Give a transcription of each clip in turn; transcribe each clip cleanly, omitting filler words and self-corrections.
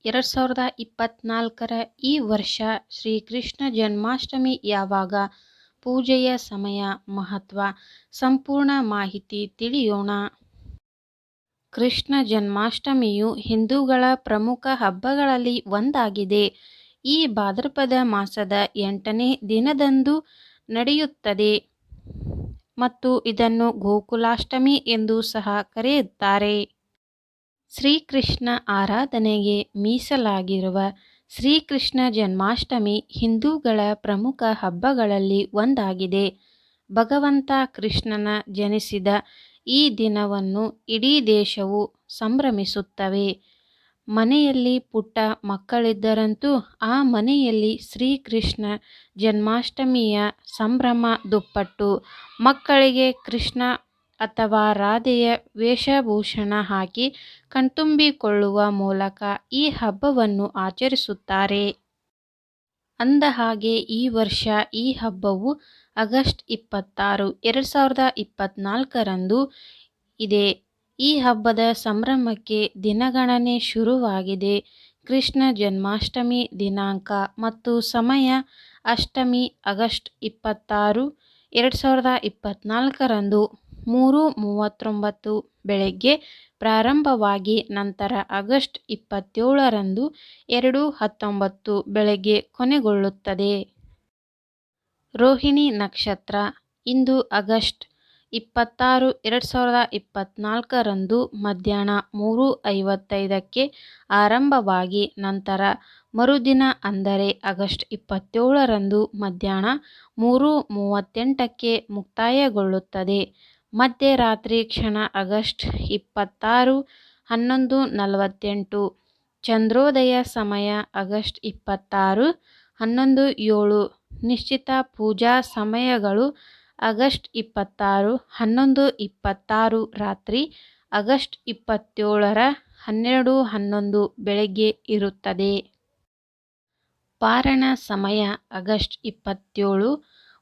2024 ಈ ವರ್ಷ ಶ್ರೀಕೃಷ್ಣ ಜನ್ಮಾಷ್ಟಮಿ ಯಾವಾಗ? ಪೂಜೆಯ ಸಮಯ, ಮಹತ್ವ, ಸಂಪೂರ್ಣ ಮಾಹಿತಿ ತಿಳಿಯೋಣ. ಕೃಷ್ಣ ಜನ್ಮಾಷ್ಟಮಿಯು ಹಿಂದೂಗಳ ಪ್ರಮುಖ ಹಬ್ಬಗಳಲ್ಲಿ ಒಂದಾಗಿದೆ. ಈ ಭಾದ್ರಪದ ಮಾಸದ 8ನೇ ದಿನದಂದು ನಡೆಯುತ್ತದೆ ಮತ್ತು ಇದನ್ನು ಗೋಕುಲಾಷ್ಟಮಿ ಎಂದು ಸಹ ಕರೆಯುತ್ತಾರೆ. ಶ್ರೀಕೃಷ್ಣ ಆರಾಧನೆಗೆ ಮೀಸಲಾಗಿರುವ ಶ್ರೀಕೃಷ್ಣ ಜನ್ಮಾಷ್ಟಮಿ ಹಿಂದೂಗಳ ಪ್ರಮುಖ ಹಬ್ಬಗಳಲ್ಲಿ ಒಂದಾಗಿದೆ. ಭಗವಂತ ಕೃಷ್ಣನ ಜನಿಸಿದ ಈ ದಿನವನ್ನು ಇಡೀ ದೇಶವು ಸಂಭ್ರಮಿಸುತ್ತವೆ. ಮನೆಯಲ್ಲಿ ಪುಟ್ಟ ಮಕ್ಕಳಿದ್ದರಂತೂ ಆ ಮನೆಯಲ್ಲಿ ಶ್ರೀಕೃಷ್ಣ ಜನ್ಮಾಷ್ಟಮಿಯ ಸಂಭ್ರಮ ದುಪ್ಪಟ್ಟು. ಮಕ್ಕಳಿಗೆ ಕೃಷ್ಣ ಅಥವಾ ರಾಧೆಯ ವೇಷಭೂಷಣ ಹಾಕಿ ಕಣ್ತುಂಬಿಕೊಳ್ಳುವ ಮೂಲಕ ಈ ಹಬ್ಬವನ್ನು ಆಚರಿಸುತ್ತಾರೆ. ಅಂದಹಾಗೆ ಈ ವರ್ಷ ಈ ಹಬ್ಬವು ಆಗಸ್ಟ್ 26, 2024 ಇದೆ. ಈ ಹಬ್ಬದ ಸಂಭ್ರಮಕ್ಕೆ ದಿನಗಣನೆ ಶುರುವಾಗಿದೆ. ಕೃಷ್ಣ ಜನ್ಮಾಷ್ಟಮಿ ದಿನಾಂಕ ಮತ್ತು ಸಮಯ ಅಷ್ಟಮಿ ಆಗಸ್ಟ್ 26, 2024 3:39 ಬೆಳಗ್ಗೆ ಪ್ರಾರಂಭವಾಗಿ ನಂತರ ಆಗಸ್ಟ್ 27 2:19 ಬೆಳಗ್ಗೆ ಕೊನೆಗೊಳ್ಳುತ್ತದೆ. ರೋಹಿಣಿ ನಕ್ಷತ್ರ ಇಂದು ಆಗಸ್ಟ್ 26, 2024 ಮಧ್ಯಾಹ್ನ 3:55ಕ್ಕೆ ಆರಂಭವಾಗಿ ನಂತರ ಮರುದಿನ ಅಂದರೆ ಆಗಸ್ಟ್ 27 ಮಧ್ಯಾಹ್ನ 3:38ಕ್ಕೆ ಮುಕ್ತಾಯಗೊಳ್ಳುತ್ತದೆ. ಮಧ್ಯರಾತ್ರಿ ಕ್ಷಣ ಆಗಸ್ಟ್ 26 11:48 ಚಂದ್ರೋದಯ ಸಮಯ ಆಗಸ್ಟ್ 26 11:07 ನಿಶ್ಚಿತ ಪೂಜಾ ಸಮಯಗಳು ಆಗಸ್ಟ್ 26 11:26 ರಾತ್ರಿ ಆಗಸ್ಟ್ 27 12:11 ಬೆಳಗ್ಗೆ ಇರುತ್ತದೆ. ಪಾರಣ ಸಮಯ ಆಗಸ್ಟ್ 27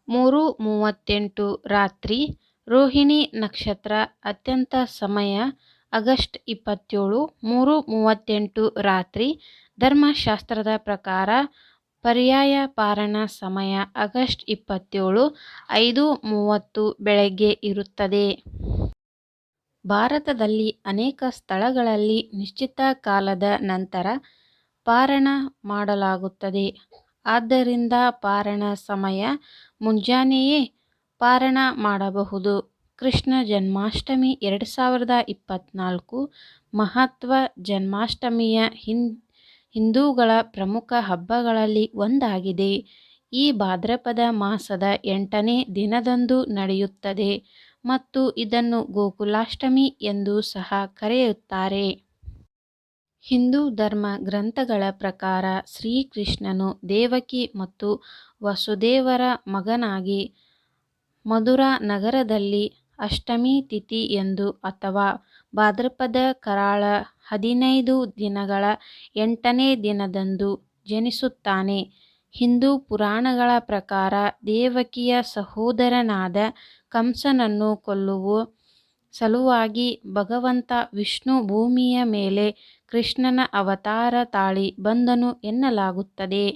3:38 ರಾತ್ರಿ. ರೋಹಿಣಿ ನಕ್ಷತ್ರ ಅತ್ಯಂತ ಸಮಯ ಆಗಸ್ಟ್ 27 3:38 ರಾತ್ರಿ. ಧರ್ಮಶಾಸ್ತ್ರದ ಪ್ರಕಾರ ಪರ್ಯಾಯ ಪಾರಣ ಸಮಯ ಆಗಸ್ಟ್ 27 5:30 ಬೆಳಗ್ಗೆ ಇರುತ್ತದೆ. ಭಾರತದಲ್ಲಿ ಅನೇಕ ಸ್ಥಳಗಳಲ್ಲಿ ನಿಶ್ಚಿತ ಕಾಲದ ನಂತರ ಪಾರಣ ಮಾಡಲಾಗುತ್ತದೆ. ಆದ್ದರಿಂದ ಪಾರಣ ಸಮಯ ಮುಂಜಾನೆಯೇ ಪಾರಣ ಮಾಡಬಹುದು. ಕೃಷ್ಣ ಜನ್ಮಾಷ್ಟಮಿ 2024 ಮಹತ್ವ. ಜನ್ಮಾಷ್ಟಮಿಯ ಹಿಂದೂಗಳ ಪ್ರಮುಖ ಹಬ್ಬಗಳಲ್ಲಿ ಒಂದಾಗಿದೆ. ಈ ಭಾದ್ರಪದ ಮಾಸದ 8ನೇ ದಿನದಂದು ನಡೆಯುತ್ತದೆ ಮತ್ತು ಇದನ್ನು ಗೋಕುಲಾಷ್ಟಮಿ ಎಂದು ಸಹ ಕರೆಯುತ್ತಾರೆ. ಹಿಂದೂ ಧರ್ಮ ಗ್ರಂಥಗಳ ಪ್ರಕಾರ ಶ್ರೀಕೃಷ್ಣನು ದೇವಕಿ ಮತ್ತು ವಸುದೇವರ ಮಗನಾಗಿ ಮಥುರಾ ನಗರದಲ್ಲಿ ಅಷ್ಟಮಿ ತಿಥಿಯಂದು ಅಥವಾ ಭಾದ್ರಪದ ಕರಾಳ 15 ದಿನಗಳ 8ನೇ ದಿನದಂದು ಜನಿಸುತ್ತಾನೆ. ಹಿಂದೂ ಪುರಾಣಗಳ ಪ್ರಕಾರ ದೇವಕಿಯ ಸಹೋದರನಾದ ಕಂಸನನ್ನು ಕೊಲ್ಲುವ ಸಲುವಾಗಿ ಭಗವಂತ ವಿಷ್ಣು ಭೂಮಿಯ ಮೇಲೆ ಕೃಷ್ಣನ ಅವತಾರ ತಾಳಿ ಬಂದನು ಎನ್ನಲಾಗುತ್ತದೆ.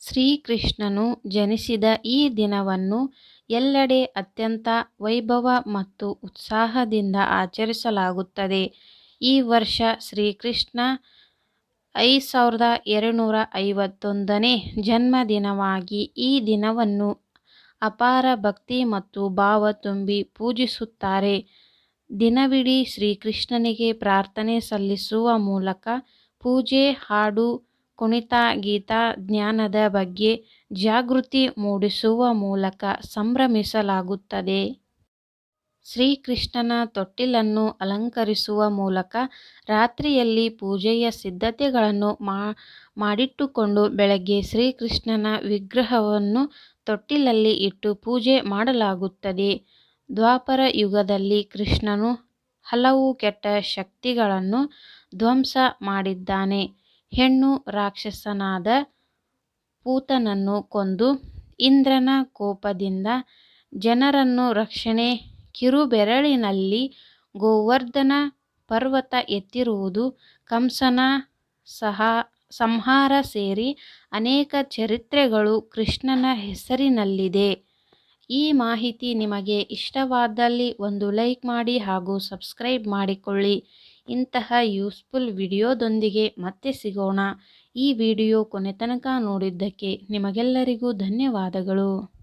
ಶ್ರೀಕೃಷ್ಣನು ಜನಿಸಿದ ಈ ದಿನವನ್ನು ಎಲ್ಲೆಡೆ ಅತ್ಯಂತ ವೈಭವ ಮತ್ತು ಉತ್ಸಾಹದಿಂದ ಆಚರಿಸಲಾಗುತ್ತದೆ. ಈ ವರ್ಷ ಶ್ರೀಕೃಷ್ಣ 5251ನೇ ಜನ್ಮದಿನವಾಗಿ ಈ ದಿನವನ್ನು ಅಪಾರ ಭಕ್ತಿ ಮತ್ತು ಭಾವ ತುಂಬಿ ಪೂಜಿಸುತ್ತಾರೆ. ದಿನವಿಡೀ ಶ್ರೀಕೃಷ್ಣನಿಗೆ ಪ್ರಾರ್ಥನೆ ಸಲ್ಲಿಸುವ ಮೂಲಕ ಪೂಜೆ, ಹಾಡು, ಕುಣಿತ, ಗೀತ, ಜ್ಞಾನದ ಬಗ್ಗೆ ಜಾಗೃತಿ ಮೂಡಿಸುವ ಮೂಲಕ ಸಂಭ್ರಮಿಸಲಾಗುತ್ತದೆ. ಶ್ರೀಕೃಷ್ಣನ ತೊಟ್ಟಿಲನ್ನು ಅಲಂಕರಿಸುವ ಮೂಲಕ ರಾತ್ರಿಯಲ್ಲಿ ಪೂಜೆಯ ಸಿದ್ಧತೆಗಳನ್ನು ಮಾಡಿಟ್ಟುಕೊಂಡು ಬೆಳಗ್ಗೆ ಶ್ರೀಕೃಷ್ಣನ ವಿಗ್ರಹವನ್ನು ತೊಟ್ಟಿಲಲ್ಲಿ ಇಟ್ಟು ಪೂಜೆ ಮಾಡಲಾಗುತ್ತದೆ. ದ್ವಾಪರ ಯುಗದಲ್ಲಿ ಕೃಷ್ಣನು ಹಲವು ಕೆಟ್ಟ ಶಕ್ತಿಗಳನ್ನು ಧ್ವಂಸ ಮಾಡಿದ್ದಾನೆ. ಹೆಣ್ಣು ರಾಕ್ಷಸನಾದ ಪೂತನನ್ನು ಕೊಂದು ಇಂದ್ರನ ಕೋಪದಿಂದ ಜನರನ್ನು ರಕ್ಷಣೆ. ಕಿರುಬೆರಳಿನಲ್ಲಿ ಗೋವರ್ಧನ ಪರ್ವತ ಎತ್ತಿರುವುದು ಕಂಸನ ಸಹ ಸಂಹಾರ ಸೇರಿ ಅನೇಕ ಚರಿತ್ರೆಗಳು ಕೃಷ್ಣನ ಹೆಸರಿನಲ್ಲಿದೆ. ಈ ಮಾಹಿತಿ ನಿಮಗೆ ಇಷ್ಟವಾದಲ್ಲಿ ಒಂದು ಲೈಕ್ ಮಾಡಿ ಹಾಗೂ ಸಬ್ಸ್ಕ್ರೈಬ್ ಮಾಡಿಕೊಳ್ಳಿ. ಇಂತಹ ಯೂಸ್ಫುಲ್ ವಿಡಿಯೋದೊಂದಿಗೆ ಮತ್ತೆ ಸಿಗೋಣ. ಈ ವಿಡಿಯೋ ಕೊನೆ ತನಕ ನೋಡಿದ್ದಕ್ಕೆ ನಿಮಗೆಲ್ಲರಿಗೂ ಧನ್ಯವಾದಗಳು.